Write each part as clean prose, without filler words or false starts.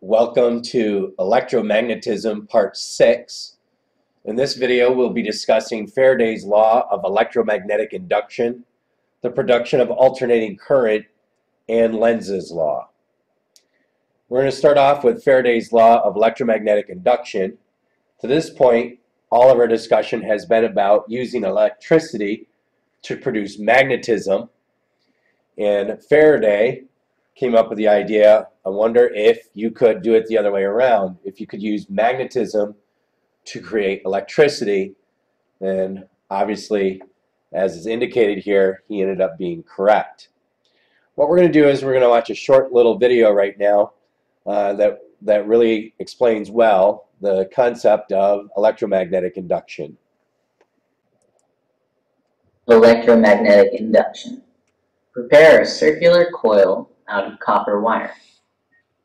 Welcome to Electromagnetism Part 6. In this video, we'll be discussing Faraday's law of electromagnetic induction, the production of alternating current, and Lenz's law. We're going to start off with Faraday's law of electromagnetic induction. To this point, all of our discussion has been about using electricity to produce magnetism, and Faraday came up with the idea, I wonder if you could do it the other way around. If you could use magnetism to create electricity, then obviously, as is indicated here, he ended up being correct. What we're going to do is we're going to watch a short little video right now that really explains well the concept of electromagnetic induction. Electromagnetic induction. Prepare a circular coil out of copper wire.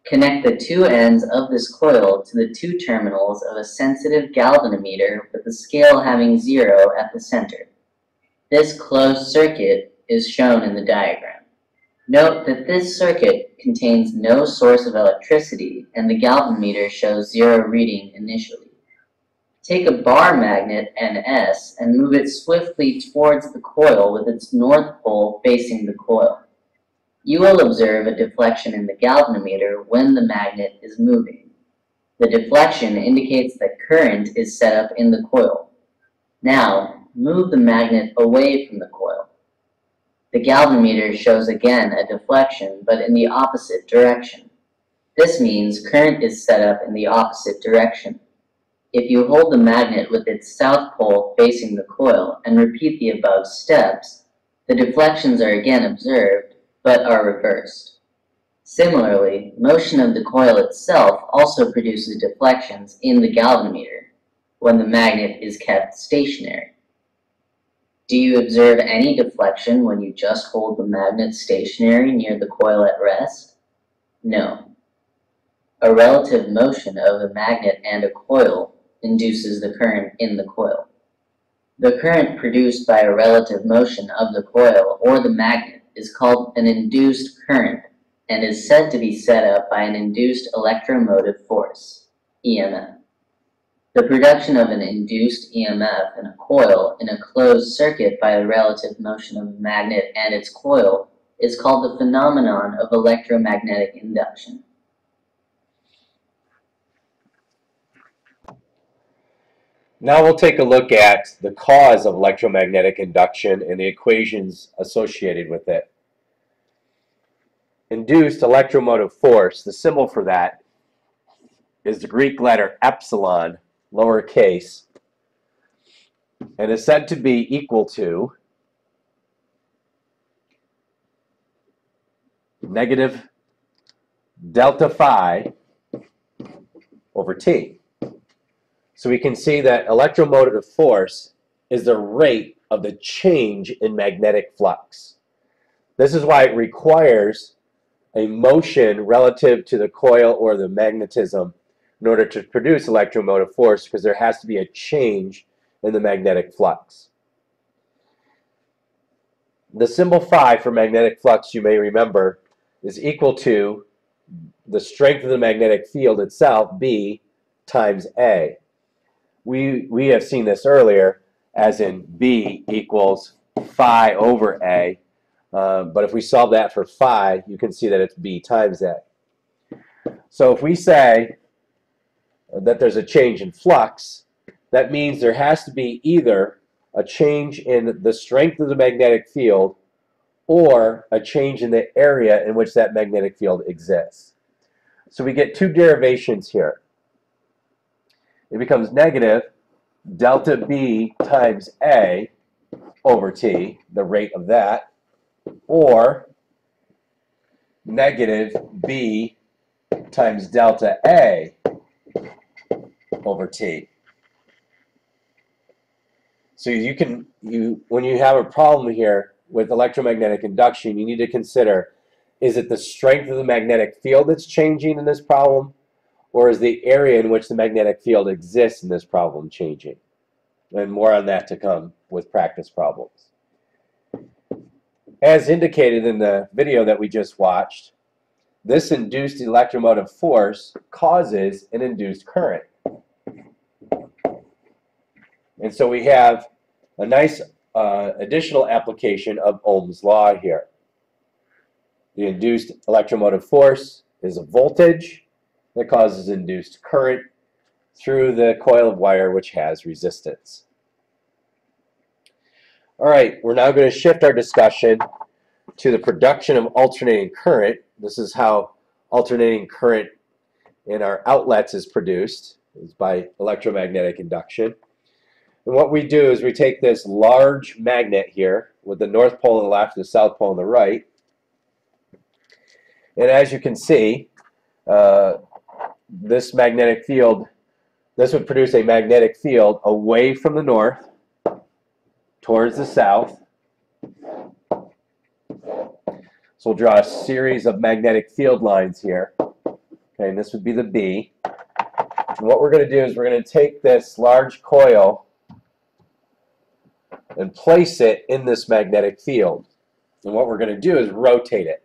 Connect the two ends of this coil to the two terminals of a sensitive galvanometer with the scale having 0 at the center. This closed circuit is shown in the diagram. Note that this circuit contains no source of electricity and the galvanometer shows 0 reading initially. Take a bar magnet NS and move it swiftly towards the coil with its north pole facing the coil. You will observe a deflection in the galvanometer when the magnet is moving. The deflection indicates that current is set up in the coil. Now, move the magnet away from the coil. The galvanometer shows again a deflection, but in the opposite direction. This means current is set up in the opposite direction. If you hold the magnet with its south pole facing the coil and repeat the above steps, the deflections are again observed, but are reversed. Similarly, motion of the coil itself also produces deflections in the galvanometer when the magnet is kept stationary. Do you observe any deflection when you just hold the magnet stationary near the coil at rest? No. A relative motion of a magnet and a coil induces the current in the coil. The current produced by a relative motion of the coil or the magnet is called an induced current and is said to be set up by an induced electromotive force, EMF. The production of an induced EMF in a coil in a closed circuit by the relative motion of a magnet and its coil is called the phenomenon of electromagnetic induction. Now we'll take a look at the cause of electromagnetic induction and the equations associated with it. Induced electromotive force, the symbol for that is the Greek letter epsilon, lowercase, and is said to be equal to negative delta phi over T. So we can see that electromotive force is the rate of the change in magnetic flux. This is why it requires a motion relative to the coil or the magnetism in order to produce electromotive force, because there has to be a change in the magnetic flux. The symbol phi for magnetic flux, you may remember, is equal to the strength of the magnetic field itself, B, times A. We have seen this earlier as in B equals phi over A, but if we solve that for phi, you can see that it's B times A. So if we say that there's a change in flux, that means there has to be either a change in the strength of the magnetic field or a change in the area in which that magnetic field exists. So we get two derivations here. It becomes negative delta B times A over T, the rate of that, or negative B times delta A over T. So when you have a problem here with electromagnetic induction, you need to consider, is it the strength of the magnetic field that's changing in this problem, or is the area in which the magnetic field exists in this problem changing? And more on that to come with practice problems. As indicated in the video that we just watched, this induced electromotive force causes an induced current. And so we have a nice additional application of Ohm's law here. The induced electromotive force is a voltage that causes induced current through the coil of wire which has resistance. All right, we're now going to shift our discussion to the production of alternating current. This is how alternating current in our outlets is produced. It's by electromagnetic induction. And what we do is we take this large magnet here with the north pole on the left and the south pole on the right. And as you can see, this magnetic field, this would produce a magnetic field away from the north towards the south. So we'll draw a series of magnetic field lines here. Okay, and this would be the B. And what we're going to do is we're going to take this large coil and place it in this magnetic field. And what we're going to do is rotate it.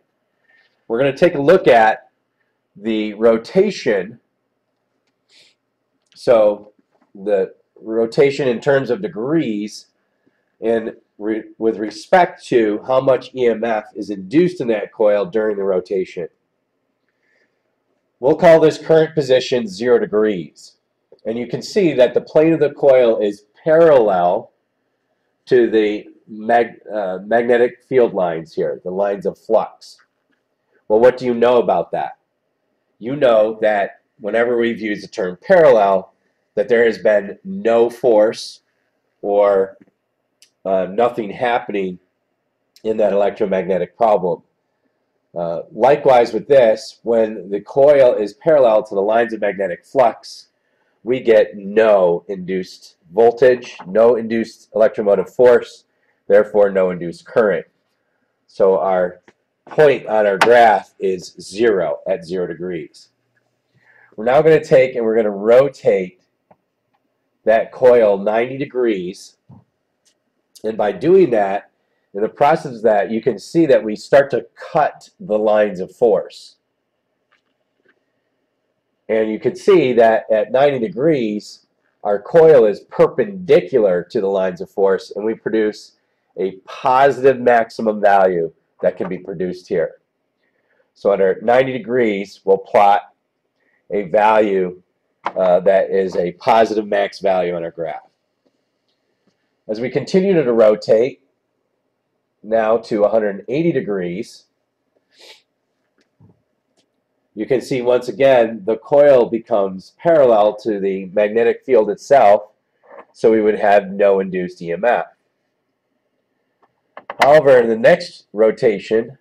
We're going to take a look at the rotation. So the rotation in terms of degrees and with respect to how much EMF is induced in that coil during the rotation. We'll call this current position 0 degrees. And you can see that the plane of the coil is parallel to the magnetic field lines here, the lines of flux. Well, what do you know about that? You know that whenever we've used the term parallel, that there has been no force or nothing happening in that electromagnetic problem. Likewise with this, when the coil is parallel to the lines of magnetic flux, we get no induced voltage, no induced electromotive force, therefore no induced current. So our point on our graph is 0 at 0 degrees. We're now going to take and we're going to rotate that coil 90 degrees. And by doing that, in the process of that, you can see that we start to cut the lines of force. And you can see that at 90 degrees, our coil is perpendicular to the lines of force, and we produce a positive maximum value that can be produced here. So under 90 degrees, we'll plot a value that is a positive max value on our graph. As we continue to rotate now to 180 degrees, you can see once again the coil becomes parallel to the magnetic field itself, so we would have no induced EMF. However, in the next rotation,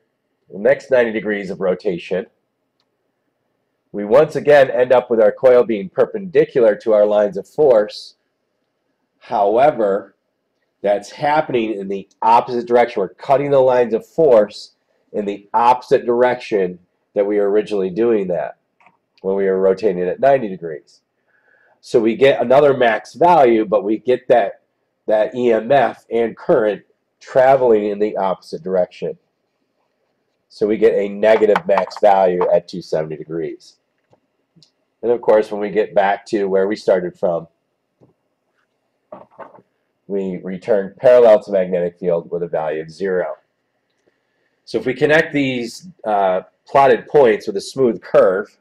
the next 90 degrees of rotation, we once again end up with our coil being perpendicular to our lines of force. However, that's happening in the opposite direction. We're cutting the lines of force in the opposite direction that we were originally doing that when we were rotating it at 90 degrees. So we get another max value, but we get that EMF and current traveling in the opposite direction. So we get a negative max value at 270 degrees. And of course, when we get back to where we started from, we return parallel to magnetic field with a value of 0. So if we connect these plotted points with a smooth curve,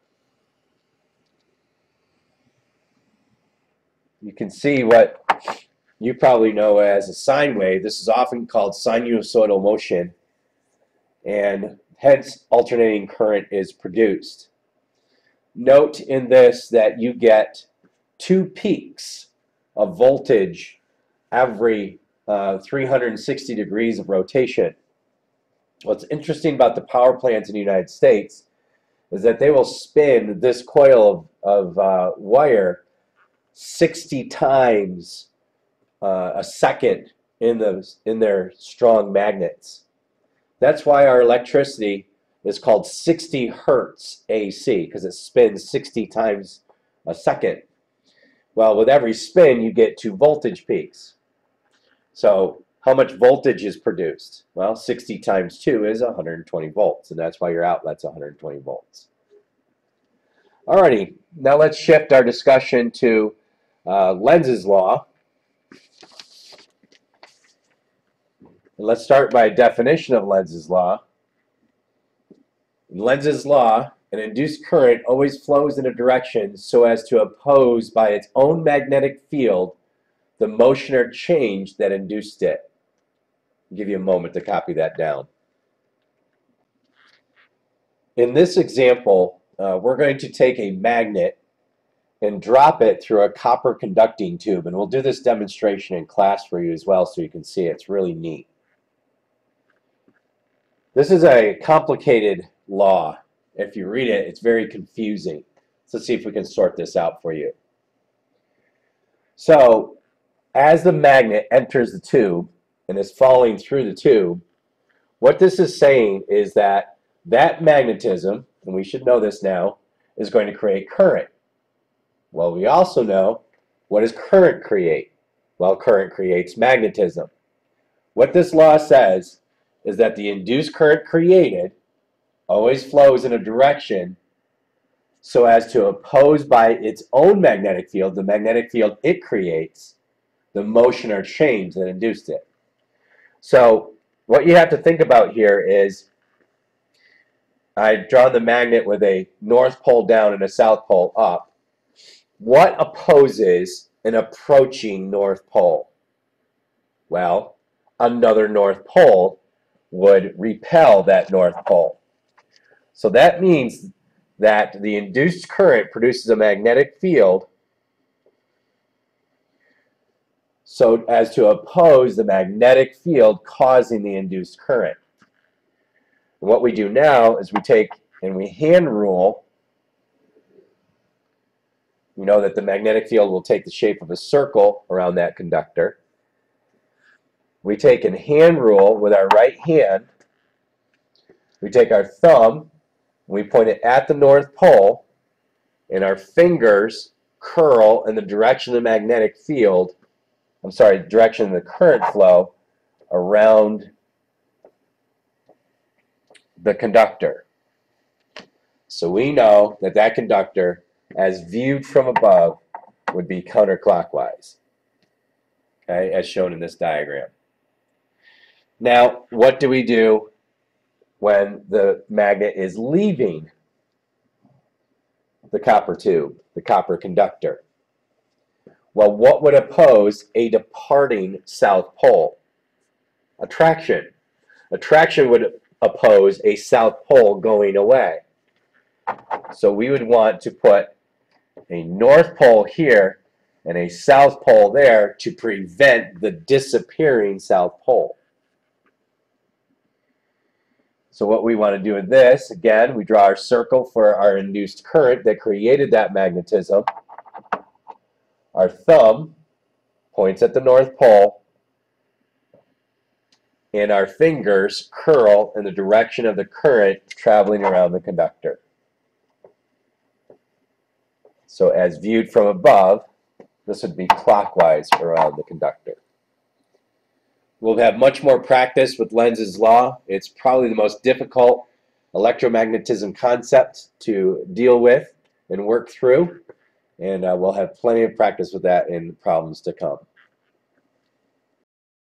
you can see what you probably know as a sine wave. This is often called sinusoidal motion, and hence alternating current is produced. Note in this that you get 2 peaks of voltage every 360 degrees of rotation. What's interesting about the power plants in the United States is that they will spin this coil of wire 60 times a second in their strong magnets. That's why our electricity is called 60 hertz AC, because it spins 60 times a second. Well, with every spin, you get 2 voltage peaks. So How much voltage is produced? Well, 60 times 2 is 120 volts, and that's why your outlet's 120 volts. Alrighty, now let's shift our discussion to Lenz's Law. And let's start by a definition of Lenz's Law. In Lenz's Law, an induced current always flows in a direction so as to oppose by its own magnetic field the motion or change that induced it. I'll give you a moment to copy that down. In this example, we're going to take a magnet and drop it through a copper conducting tube, and we'll do this demonstration in class for you as well so you can see it. It's really neat. This is a complicated law. If you read it, it's very confusing. So let's see if we can sort this out for you. So as the magnet enters the tube and is falling through the tube, what this is saying is that magnetism, and we should know this now, is going to create current. Well, we also know, what does current create? Well, current creates magnetism. What this law says is that the induced current created always flows in a direction so as to oppose by its own magnetic field, the magnetic field it creates, the motion or change that induced it. So what you have to think about here is I've drawn the magnet with a north pole down and a south pole up. What opposes an approaching north pole? Well, another north pole would repel that north pole. So that means that the induced current produces a magnetic field so as to oppose the magnetic field causing the induced current. And what we do now is we take and we hand rule. We know that the magnetic field will take the shape of a circle around that conductor. We take and hand rule with our right hand. We take our thumb, we point it at the North Pole, and our fingers curl in the direction of the magnetic field, direction of the current flow around the conductor. So we know that that conductor, as viewed from above, would be counterclockwise, okay, as shown in this diagram. Now, what do we do when the magnet is leaving the copper tube, the copper conductor? Well, what would oppose a departing south pole? Attraction. Attraction would oppose a south pole going away. So we would want to put a north pole here and a south pole there to prevent the disappearing south pole. So what we want to do with this, again, we draw our circle for our induced current that created that magnetism. Our thumb points at the North Pole, and our fingers curl in the direction of the current traveling around the conductor. So as viewed from above, this would be clockwise around the conductor. We'll have much more practice with Lenz's law. It's probably the most difficult electromagnetism concept to deal with and work through, and we'll have plenty of practice with that in problems to come.